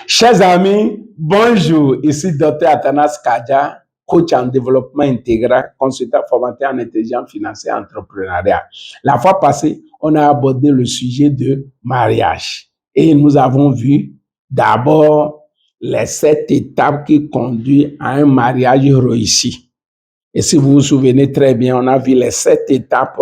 Chers amis, bonjour. Ici Dr. Athanas Kadia, coach en développement intégral, consultant formateur en intelligence financière et entrepreneuriat. La fois passée, on a abordé le sujet de mariage et nous avons vu d'abord les 7 étapes qui conduisent à un mariage réussi. Et si vous vous souvenez très bien, on a vu les 7 étapes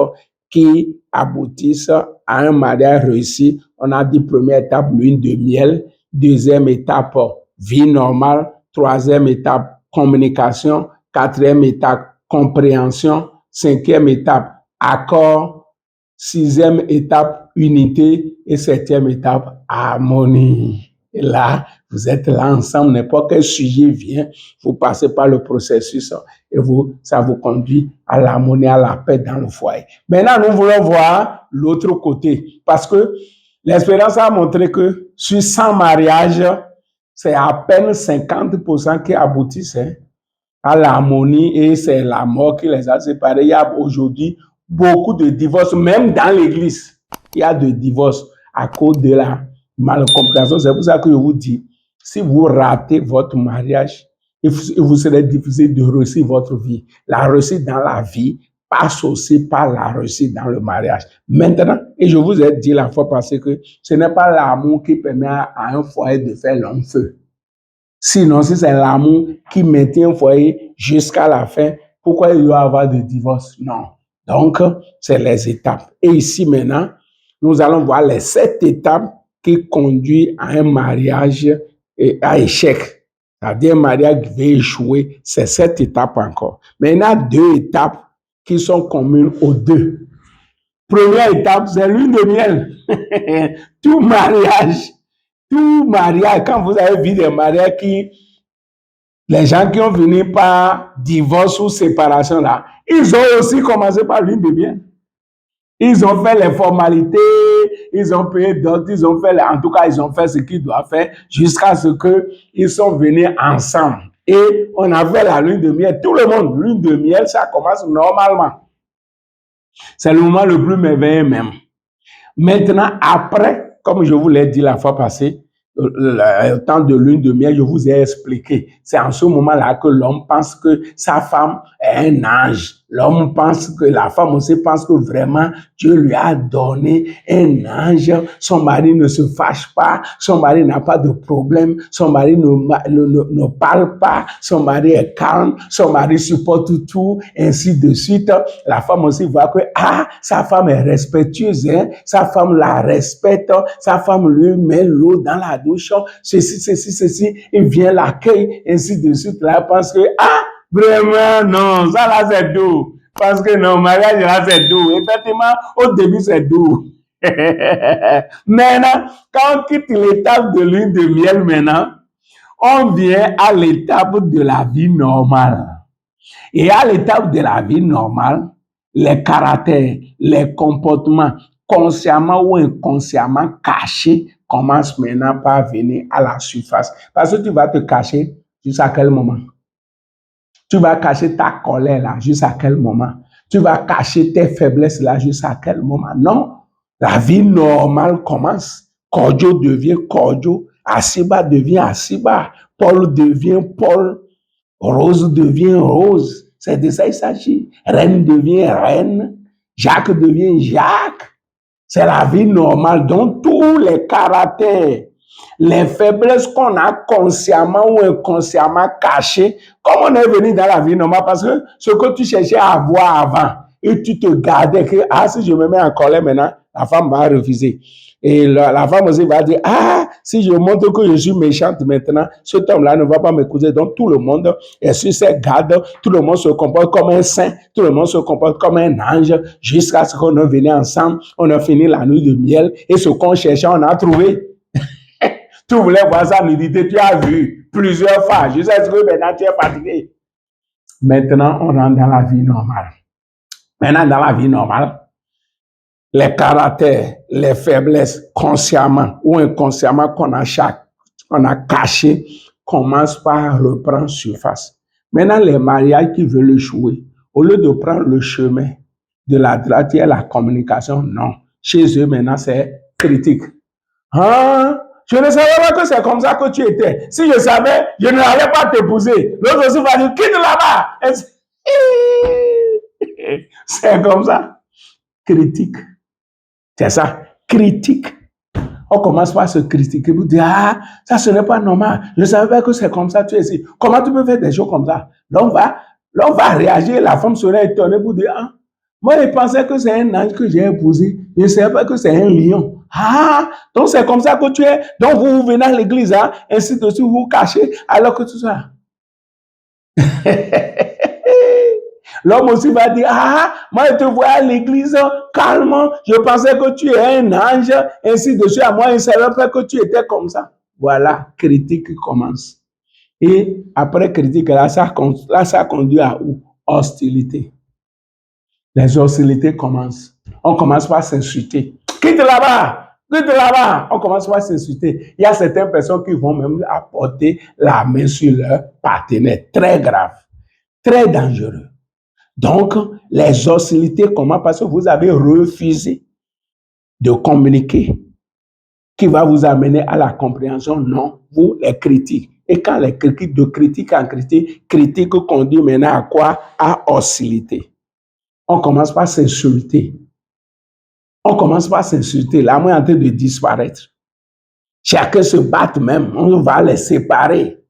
qui aboutissent à un mariage réussi. On a dit première étape, lune de miel. Deuxième étape, vie normale. Troisième étape, communication. Quatrième étape, compréhension. Cinquième étape, accord. Sixième étape, unité. Et septième étape, harmonie. Et là, vous êtes là ensemble, n'importe quel sujet vient, vous passez par le processus et ça vous conduit à l'harmonie, à la paix dans le foyer. Maintenant, nous voulons voir l'autre côté parce que l'expérience a montré que sur 100 mariages, c'est à peine 50% qui aboutissent à l'harmonie et c'est la mort qui les a séparés. Il y a aujourd'hui beaucoup de divorces, même dans l'église. Il y a de divorces à cause de la malcompréhension. C'est pour ça que je vous dis, si vous ratez votre mariage, il vous serait difficile de réussir votre vie. La réussite dans la vie passe aussi par la réussite dans le mariage. Maintenant, et je vous ai dit la fois passée que ce n'est pas l'amour qui permet à un foyer de faire long feu. Sinon, si c'est l'amour qui maintient un foyer jusqu'à la fin, pourquoi il doit y avoir de divorce? Non. Donc, c'est les étapes. Et ici, maintenant, nous allons voir les 7 étapes qui conduisent à un mariage à échec. C'est-à-dire un mariage qui va échouer. C'est 7 étapes encore. Mais il y a 2 étapes qui sont communes aux deux. Première étape, c'est lune de miel. Tout mariage, quand vous avez vu des mariages les gens qui ont fini par divorce ou séparation là, ils ont aussi commencé par lune de miel. Ils ont fait les formalités, ils ont payé d'autres, en tout cas, ils ont fait ce qu'ils doivent faire jusqu'à ce qu'ils sont venus ensemble. Et on a fait la lune de miel. Tout le monde, lune de miel, ça commence normalement. C'est le moment le plus merveilleux même. Maintenant, après, comme je vous l'ai dit la fois passée, le temps de lune de miel, je vous ai expliqué. C'est en ce moment-là que l'homme pense que sa femme est un ange. L'homme pense que la femme aussi pense que vraiment Dieu lui a donné un ange. Son mari ne se fâche pas, son mari n'a pas de problème, son mari ne parle pas, son mari est calme, son mari supporte tout, ainsi de suite. La femme aussi voit que sa femme est respectueuse, sa femme la respecte, sa femme lui met l'eau dans la douche, ceci, il vient l'accueillir, ainsi de suite. Là, elle pense que vraiment, non, ça là c'est doux. Parce que non, mariage là c'est doux. Effectivement, au début c'est doux. Maintenant, quand on quitte l'étape de lune de miel maintenant, on vient à l'étape de la vie normale. Et à l'étape de la vie normale, les caractères, les comportements, consciemment ou inconsciemment cachés, commencent maintenant par venir à la surface. Parce que tu vas te cacher jusqu'à quel moment? Tu vas cacher ta colère là, jusqu'à quel moment? Tu vas cacher tes faiblesses là, jusqu'à quel moment? Non, la vie normale commence. Cordio devient Cordio, Asiba devient Asiba, Paul devient Paul, Rose devient Rose. C'est de ça qu'il s'agit. Reine devient Reine, Jacques devient Jacques. C'est la vie normale. Donc tous les caractères, les faiblesses qu'on a consciemment ou inconsciemment cachées, comme on est venu dans la vie normale, parce que ce que tu cherchais à avoir avant, et tu te gardais que, si je me mets en colère maintenant, la femme va refuser. Et la femme aussi va dire, si je montre que je suis méchante maintenant, cet homme-là ne va pas m'écouter. Donc tout le monde est sur ses gardes, tout le monde se comporte comme un saint, tout le monde se comporte comme un ange, jusqu'à ce qu'on est venu ensemble, on a fini la nuit de miel, et ce qu'on cherchait, on a trouvé. Tu voulais voir sa nudité, tu as vu plusieurs fois. Je sais que maintenant tu es fatigué. Maintenant, on rentre dans la vie normale. Maintenant, dans la vie normale, les caractères, les faiblesses, consciemment ou inconsciemment qu'on a cachées, commencent par reprendre surface. Maintenant, les mariages qui veulent échouer, au lieu de prendre le chemin de la droite et la communication, non. Chez eux, maintenant, c'est critique. Je ne savais pas que c'est comme ça que tu étais. Si je savais, je ne l'allais pas t'épouser. L'autre aussi va dire, quitte là-bas. C'est comme ça. Critique. C'est ça. Critique. On commence par se critiquer pour dire, ah, ça ce n'est pas normal. Je ne savais pas que c'est comme ça, tu es ici. Comment tu peux faire des choses comme ça? L'homme va réagir, la femme serait étonnée pour dire, ah, moi je pensais que c'est un ange que j'ai épousé. Je ne savais pas que c'est un lion. Ah, donc c'est comme ça que tu es. Donc vous venez à l'église, hein, ainsi de suite, vous vous cachez, alors que tout ça. L'homme aussi va dire, ah, moi je te vois à l'église calmement, je pensais que tu es un ange, ainsi de suite. Moi, je ne savais pas que tu étais comme ça. Voilà, critique commence. Et après critique, là, ça conduit à où? Hostilité. Les hostilités commencent. On commence par s'insulter. Quitte là-bas, quitte là-bas. On commence par s'insulter. Il y a certaines personnes qui vont même apporter la main sur leur partenaire. Très grave, très dangereux. Donc, les hostilités commencent parce que vous avez refusé de communiquer qui va vous amener à la compréhension. Non, vous les critiques. Et quand les critiques, de critique en critique, critique conduit maintenant à quoi? À hostilité. On commence par s'insulter. On commence par s'insulter. L'amour est en train de disparaître. Chacun se bat même. On va les séparer.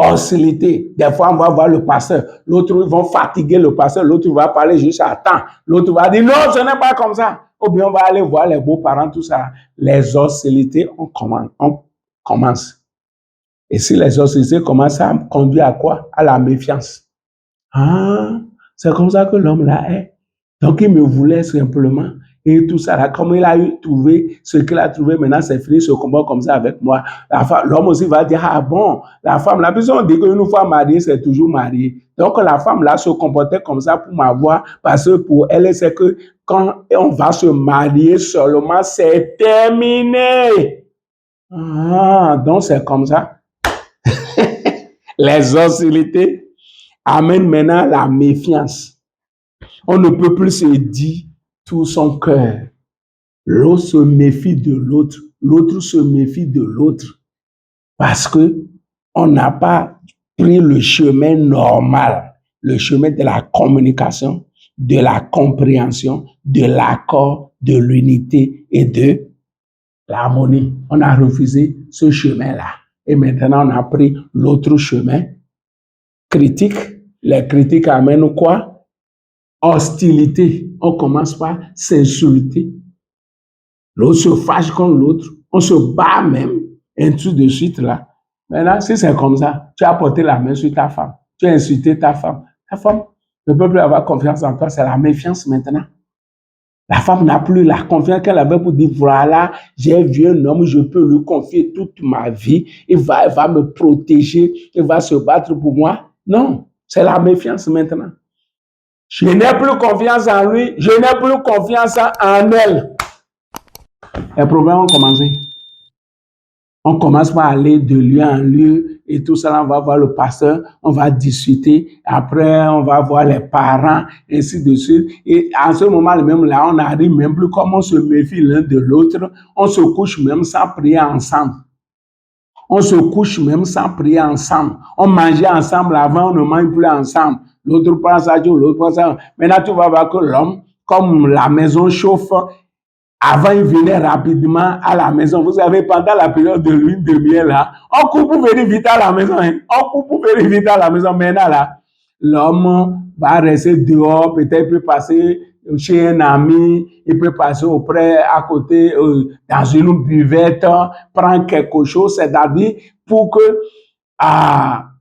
Hostilité. Des fois, on va voir le pasteur. L'autre, ils vont fatiguer le pasteur. L'autre va parler juste à temps. L'autre va dire non, ce n'est pas comme ça. Ou bien on va aller voir les beaux-parents, tout ça. Les hostilités, on commence. Et si les hostilités commencent à conduire à quoi? À la méfiance. Ah, c'est comme ça que l'homme là est. Donc, il me voulait simplement. Et tout ça, là, comme il a trouvé ce qu'il a trouvé, maintenant c'est fini, ce combat comme ça avec moi. L'homme aussi va dire, ah bon, la femme là, puis on dit qu'une fois mariée, c'est toujours mariée. Donc, la femme là se comportait comme ça pour m'avoir, parce que pour elle, c'est que quand on va se marier seulement, c'est terminé. Ah, donc c'est comme ça. Les hostilités amènent maintenant la méfiance. On ne peut plus se dire tout son cœur. L'autre se méfie de l'autre. L'autre se méfie de l'autre. Parce que on n'a pas pris le chemin normal, le chemin de la communication, de la compréhension, de l'accord, de l'unité et de l'harmonie. On a refusé ce chemin-là. Et maintenant, on a pris l'autre chemin. Critique. Les critiques amènent quoi? Hostilité. On commence par s'insulter. L'autre se fâche contre l'autre. On se bat même. Ainsi de suite là. Maintenant, si c'est comme ça, tu as porté la main sur ta femme. Tu as insulté ta femme. Ta femme ne peut plus avoir confiance en toi. C'est la méfiance maintenant. La femme n'a plus la confiance qu'elle avait pour dire, voilà, j'ai vu un homme, je peux lui confier toute ma vie. Il va me protéger. Il va se battre pour moi. Non, c'est la méfiance maintenant. Je n'ai plus confiance en lui, je n'ai plus confiance en elle. Les problèmes ont commencé. On commence par aller de lieu en lieu et tout ça, on va voir le pasteur, on va discuter. Après, on va voir les parents, ainsi de suite. Et à ce moment même là, on n'arrive même plus comme on se méfie l'un de l'autre. On se couche même sans prier ensemble. On se couche même sans prier ensemble. On mangeait ensemble avant, on ne mange plus ensemble. L'autre prend ça, l'autre prend ça. Maintenant, tu vas voir que l'homme, comme la maison chauffe, avant, il venait rapidement à la maison. Vous savez, pendant la période de lune de miel, là, on coupe pour venir vite à la maison. Hein. On coupe pour venir vite à la maison. Maintenant, là, l'homme va rester dehors. Peut-être il peut passer chez un ami. Il peut passer auprès, à côté, dans une buvette, prendre quelque chose. C'est-à-dire pour que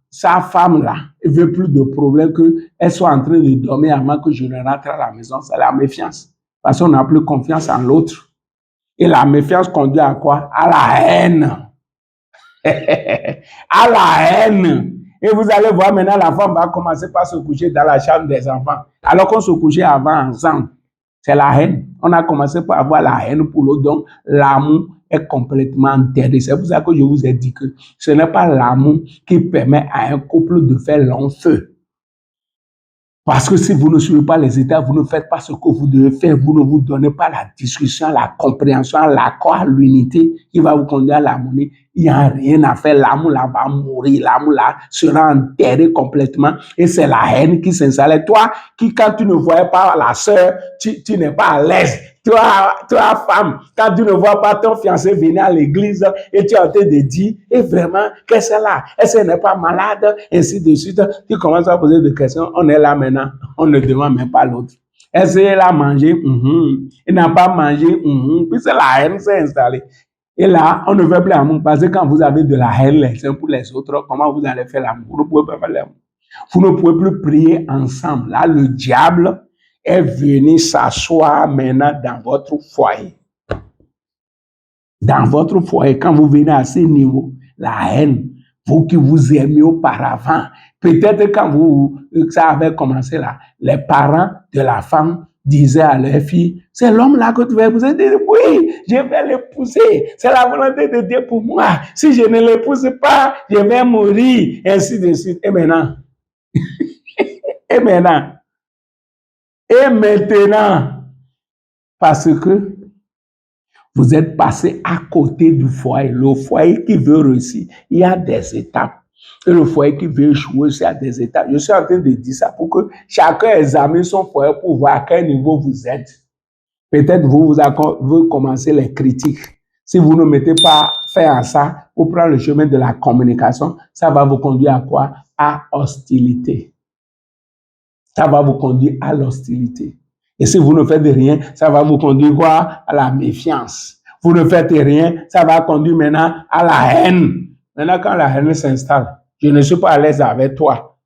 sa femme, là, ne veut plus de problème qu'elle soit en train de dormir avant que je ne rentre à la maison. C'est la méfiance. Parce qu'on n'a plus confiance en l'autre. Et la méfiance conduit à quoi? À la haine. À la haine. Et vous allez voir maintenant, la femme va commencer par se coucher dans la chambre des enfants. Alors qu'on se couchait avant ensemble. C'est la haine. On a commencé par avoir la haine pour l'autre. Donc, l'amour est complètement enterré. C'est pour ça que je vous ai dit que ce n'est pas l'amour qui permet à un couple de faire long feu. Parce que si vous ne suivez pas les étapes, vous ne faites pas ce que vous devez faire, vous ne vous donnez pas la discussion, la compréhension, l'accord, l'unité qui va vous conduire à l'harmonie. Il n'y a rien à faire. L'amour là va mourir, l'amour là sera enterré complètement et c'est la haine qui s'installe. Et toi, qui quand tu ne voyais pas la sœur, tu n'es pas à l'aise. Toi, femme, quand tu ne vois pas ton fiancé venir à l'église et tu es en train de dire, et vraiment, qu'est-ce qu'elle a? Est-ce qu'elle n'est pas malade? Ainsi de suite. Tu commences à poser des questions. On est là maintenant. On ne demande même pas l'autre. Est-ce qu'elle a mangé? Elle n'a pas mangé? Puis c'est la haine qui s'est installée. Et là, on ne veut plus l'amour parce que quand vous avez de la haine les uns pour les autres, comment vous allez faire l'amour? Vous ne pouvez pas faire l'amour. Vous ne pouvez plus prier ensemble. Là, le diable est venu s'asseoir maintenant dans votre foyer. Dans votre foyer, quand vous venez à ce niveau, la haine, vous qui vous aimiez auparavant, peut-être quand ça avait commencé là, les parents de la femme disaient à leur fille, c'est l'homme-là que tu vas épouser. Oui, je vais l'épouser. C'est la volonté de Dieu pour moi. Si je ne l'épouse pas, je vais mourir. Ainsi de suite. Et maintenant, et maintenant, parce que vous êtes passé à côté du foyer, le foyer qui veut réussir, il y a des étapes. Et le foyer qui veut échouer, il y a des étapes. Je suis en train de dire ça pour que chacun examine son foyer pour voir à quel niveau vous êtes. Peut-être vous commencez les critiques. Si vous ne mettez pas fin à ça, pour prendre le chemin de la communication, ça va vous conduire à quoi? À hostilité. Ça va vous conduire à l'hostilité. Et si vous ne faites rien, ça va vous conduire quoi? À la méfiance. Vous ne faites rien, ça va conduire maintenant à la haine. Maintenant, quand la haine s'installe, je ne suis pas à l'aise avec toi.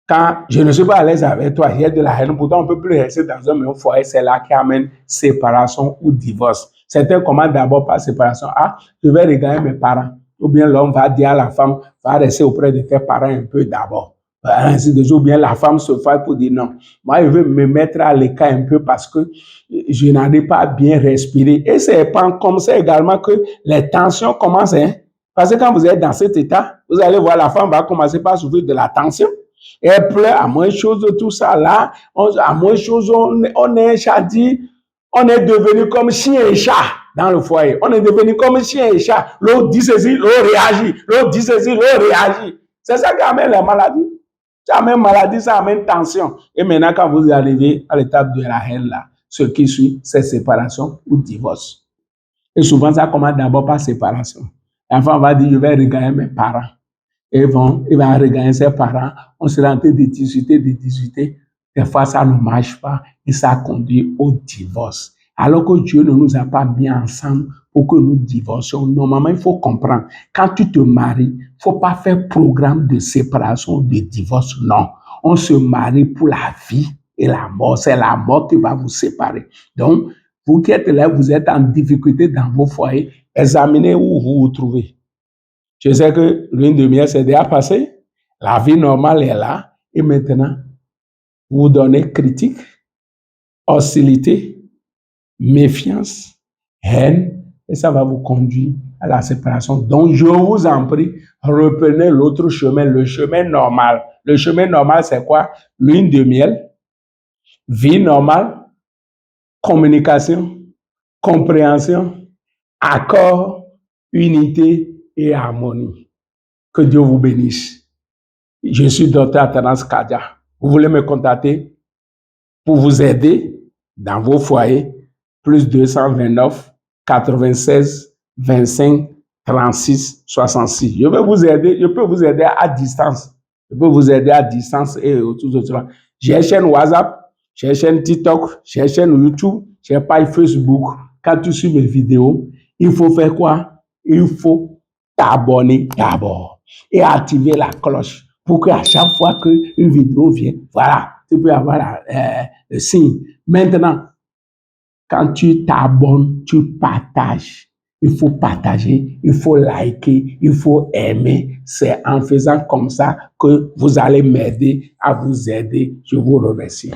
Quand je ne suis pas à l'aise avec toi, il y a de la haine. Pourtant, on ne peut plus rester dans un même foyer. C'est là qui amène séparation ou divorce. Certains commencent d'abord par séparation. Ah, je vais regarder mes parents. Ou bien l'homme va dire à la femme, va rester auprès de tes parents un peu d'abord. Ainsi de suite, ou bien la femme se fait pour dire non. Moi, je veux me mettre à l'écart un peu parce que je n'arrive pas à bien respirer. Et c'est pas comme ça également que les tensions commencent. Parce que quand vous êtes dans cet état, vous allez voir la femme va commencer par souffrir de la tension. Et elle pleure à moins de choses de tout ça là. À moins de choses, on est chadi. On est devenu comme chien et chat dans le foyer. On est devenu comme chien et chat. L'autre dit ceci, l'autre réagit. L'autre dit ceci, l'autre réagit. C'est ça qui amène la maladie. Ça amène maladie, ça amène tension. Et maintenant, quand vous arrivez à l'étape de la haine là, ce qui suit, c'est séparation ou divorce. Et souvent, ça commence d'abord par séparation. L'enfant va dire, je vais regagner mes parents. Et il va regagner ses parents. On sera en train de discuter. Des fois, ça ne marche pas et ça conduit au divorce. Alors que Dieu ne nous a pas mis ensemble pour que nous divorcions. Normalement, il faut comprendre. Quand tu te maries, il ne faut pas faire programme de séparation, de divorce. Non. On se marie pour la vie et la mort. C'est la mort qui va vous séparer. Donc, vous qui êtes là, vous êtes en difficulté dans vos foyers, examinez où vous vous trouvez. Je sais que lune de miel s'est déjà passée. La vie normale est là. Et maintenant, vous donnez critique, hostilité, méfiance, haine, et ça va vous conduire à la séparation. Donc, je vous en prie, reprenez l'autre chemin, le chemin normal. Le chemin normal, c'est quoi? Lune de miel, vie normale, communication, compréhension, accord, unité et harmonie. Que Dieu vous bénisse. Je suis Dr. Athanas Kadia. Vous voulez me contacter pour vous aider dans vos foyers? Plus 229 96 25 36 66. Je peux vous aider à distance. Je peux vous aider à distance et autour de cela. J'ai une chaîne WhatsApp, j'ai une chaîne TikTok, j'ai une chaîne YouTube, j'ai une page Facebook. Quand tu suis mes vidéos, il faut faire quoi? Il faut t'abonner d'abord et activer la cloche pour qu'à chaque fois qu'une vidéo vient, voilà, tu peux avoir le signe. Maintenant, quand tu t'abonnes, tu partages. Il faut partager, il faut liker, il faut aimer. C'est en faisant comme ça que vous allez m'aider à vous aider. Je vous remercie.